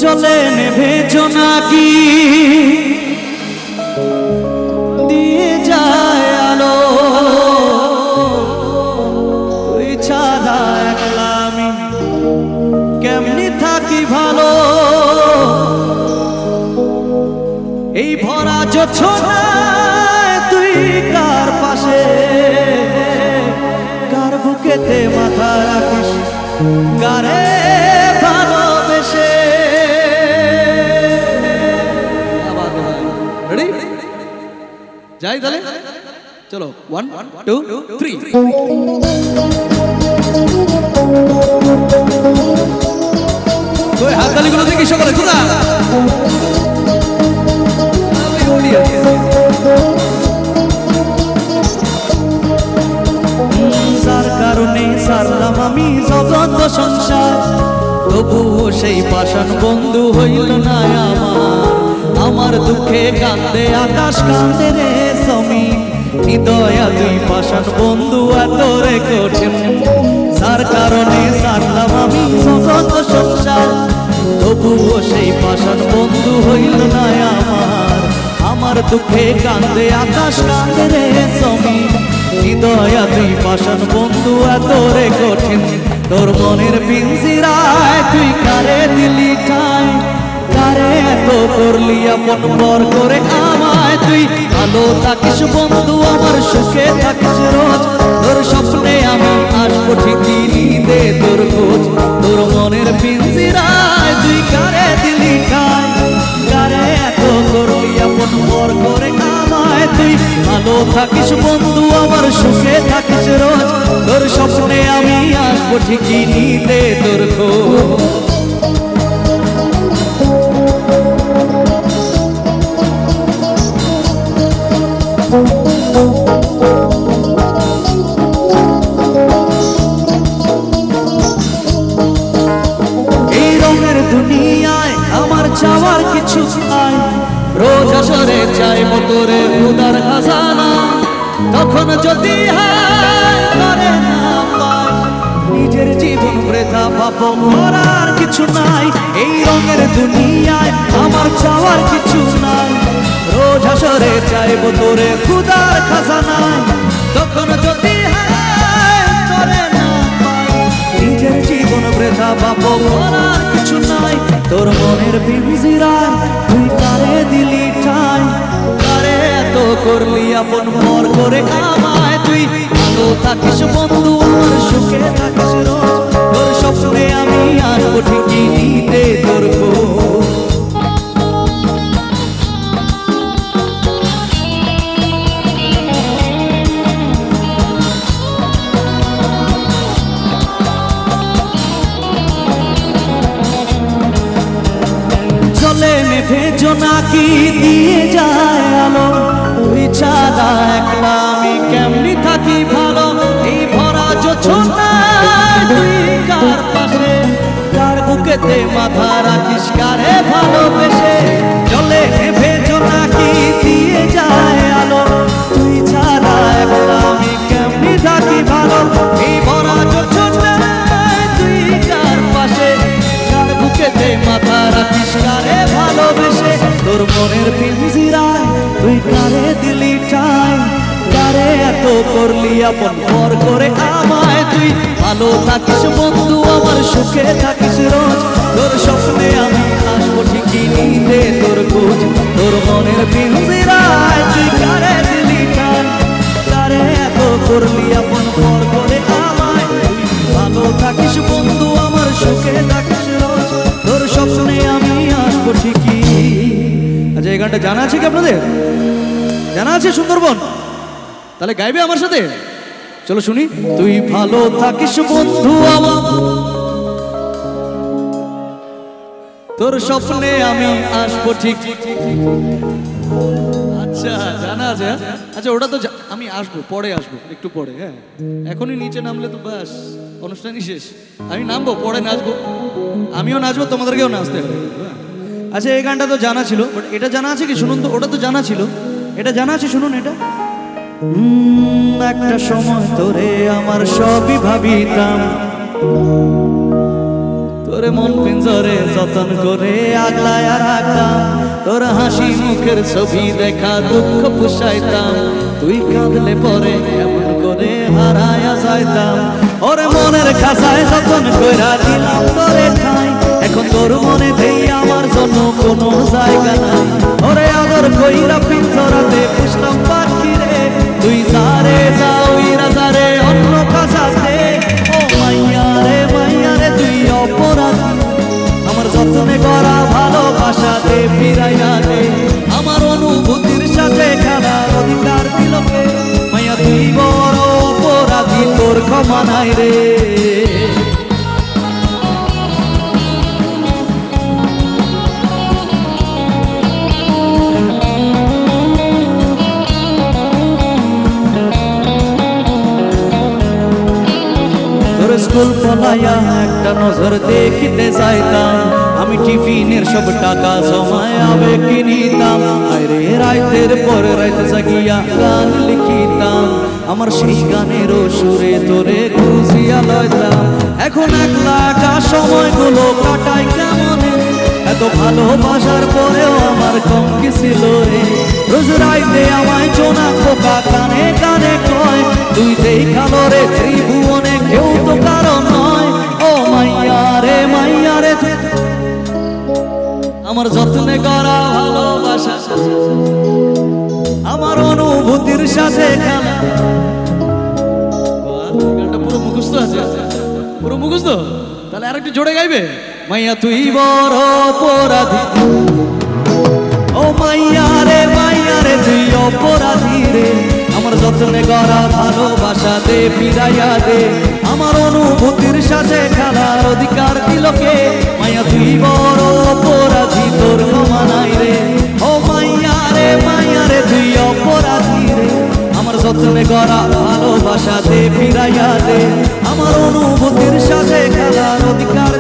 জলে নেভে জোনাকি দিয়ে যায় আলো, তুই ছাড়া একলা আমি কেমনি থাকি ভালো। এই ভরা জোছনায় তুই কার পাশে, কার বুকেতে মাথা রাখিস, কারে ভালোবেসে। যাই তাহলে, চলো 1 2 3। ওই হাততালিগুলো দেখি সকলে খোদা। যার কারণে সারলাম আমি জগৎ সংসার, তবুও সেই পাষাণ বন্ধু হইল না আমার। আমার দুঃখে কান্দে আকাশ, কান্দে রে জমিন, হৃদয়া তুই পাষাণ বন্ধু এত রে কঠিন। যার কারণে সারলাম আমি জগৎ সংসার, তবুও সেই পাষাণ বন্ধু হইল না আমার। আমার দুঃখে কান্দে আকাশ, কান্দে রে জমিন, হৃদয়া তুই পাষাণ বন্ধু এত রে কঠিন। তোর মনের পিঞ্জিরায় তুই কারে দিলি ঠাঁই, কারে এত করলি আপন পর করে আমায়। তুই ভালো থাকিস বন্ধু আমার, সুখে থাকিস রোজ, তোর স্বপ্নে আমি আসবো ঠিকই নিতে তোর খোঁজ। তোর মনের পিঞ্জিরায় তুই কারে দিলি ঠাঁই, কারে এত করলি আপন পর করে আমায়। তুই ভালো থাকিস বন্ধু আমার, সুখে থাকিস রোজ, তোর স্বপ্নে আমি আসবো ঠিকই নিতে তোর খোঁজ। এই রঙের দুনিয়ায় আমার চাওয়ার কিছু নাই, রোজ আসরে চাইব তোরে উদার খাজানা। তখন যদি করে না পাই, নিজের জীবন বৃথা পাপ করার কিছু নাই। এই রঙের দুনিয়ায় আমার চাওয়ার কিছু নাই, রোজ আসরে চাইব তোরে খুদার খাজানা। তখন যদি করে না পাই, নিজের জীবন বৃথা পাপ করার কিছু নাই। তোর মনের পিঞ্জিরায় তুই কারে দিলি ঠাঁই, কারে এত করলি আপন পর করে আমায়। তুই ভালো থাকিস বন্ধু আমার, সুখে থাকিস রোজ, তোর স্বপ্নে আমি আসবো ঠিকই নিতে তোর খোঁজ। জলে নেভে জোনাকি দিয়ে যায় আলো, তুই ছাড়া একলা আমি কেমনি থাকি ভালো। এই ভরা জোছনায় তুই কার পাশে, কার বুকেতে মাথা রাখিস, কারে ভালোবেসে। জলে নেভে জোনাকি দিয়ে যায় আলো, তুই ছাড়া একলা আমি কেমনি থাকি ভালো। এই ভরা জোছনায় তুই কার পাশে, কার বুকেতে মাথা রাখিস, কারে ভালোবেসে। তোর মনের পিঞ্জিরায় তুই কারে দিলি ঠাঁই, কারে এত করলি আপন পর করে আমায়। তুই ভালো থাকিস বন্ধু আমার, সুখে থাকিস রোজ, তোর স্বপ্নে আমি আসবো ঠিকই নিতে তোর খোঁজ। তোর মনের পিঞ্জিরায় তুই কারে দিলি ঠাঁই, কারে এত করলি আপন পর করে আমায়। ভালো থাকিস বন্ধু আমার, সুখে থাকিস রোজ, তোর স্বপ্নে আমি আসবো ঠিকই। আচ্ছা, এই গানটা জানা আছে কি আপনাদের? জানা আছে সুন্দরবন? তাহলে গাইবে আমার সাথে? চলো শুনি। তুই ভালো থাকিস বন্ধু আমার, তোর স্বপ্নে আমি আসবো ঠিক। আচ্ছা, জানা আছে। আচ্ছা, ওটা তো আমি আসবো, পরে আসবো, একটু পরে। হ্যাঁ, এখনই নিচে নামলে তো ব্যাস অনুষ্ঠানই শেষ। আমি নামবো, পরে নাচবো, আমিও নাচবো, তোমাদেরকেও নাচতে হবে। আচ্ছা, এই গানটা তো জানা ছিল, বাট এটা জানা আছে কি? শুনুন তো। ওটা তো জানা ছিল, এটা জানা আছে, শুনুন এটা। একটা সময় তোরে আমার সবই ভাবিতাম, তোরে মন পিঞ্জরে যতন করে আগলায় রাখতাম, তোর হাসি মুখের ছবি দেখা দুঃখ পুষাইতাম, তুই কাঁদলে পরে এমন করে হারায়া যাইতাম। ওরে মনের খাঁচায় যতন কইরা দিলাম তোরে ঠাই, এখন তোর মনে দেই আমার জন্য কোনো জায়গা নাই। ওরে আদর কইরা পিঞ্জরাতে পুষলাম পাখি রে, তুই যারে যাওইরা যারে অন্য খাঁচাতে। ও মাইয়া রে তুই অপরাধী, আমার যতনে করা ভালোবাসাতে ফিরাইয়া দে, আমার অনুভূতির সাথে খেলার অধিকার দিল কে? মাইয়া তুই বড় অপরাধী, তোর ক্ষমা নাই রে। স্কুল পলাইয়া একটা নজর দেখিতে যাইতাম, আমি টিফিনের সব টাকা জমায় আবেগ কিনিতাম। আরে রাইতের পর রাইতে জাগিয়া গান লিখিতাম, আমার সেই গানের সুরে তোরে খুঁজিয়া লইতাম। এখন একলা একা সময়গুলো কাটাই কেমনে, এত ভালোবাসার পরেও আমার কম কি ছিল রে? রোজ রাইতে আমায় জোনা খোকা কানে কানে কয়, তুই দেখালো রে ত্রিভুবনে কেউ তো কারণ নয়। ও মাইয়া রে আমার যত্নে করা ভালোবাসা, আমার অনুভূতির সাথে খেলা। গানটা পুরো মুখস্থ আছে, পুরো মুখস্থ। তাহলে আরেকটু জোরে গাইবে। মাইয়া তুই বড় অপরাধী, ও মাইয়া রে তুই অপরাধী রে, আমার যত্নে করা ভালোবাসাতে ফিরাইয়া দে, আমার অনুভূতির সাথে খেলার অধিকার দিল কে? মাইয়া তুই বড় অপরাধী, তোর ক্ষমা নাই রে। ও মাইয়া রে তুই অপরাধী রে, আমার যত্নে করা ভালোবাসাতে ফিরাইয়া দে, আমার অনুভূতির সাথে খেলার অধিকার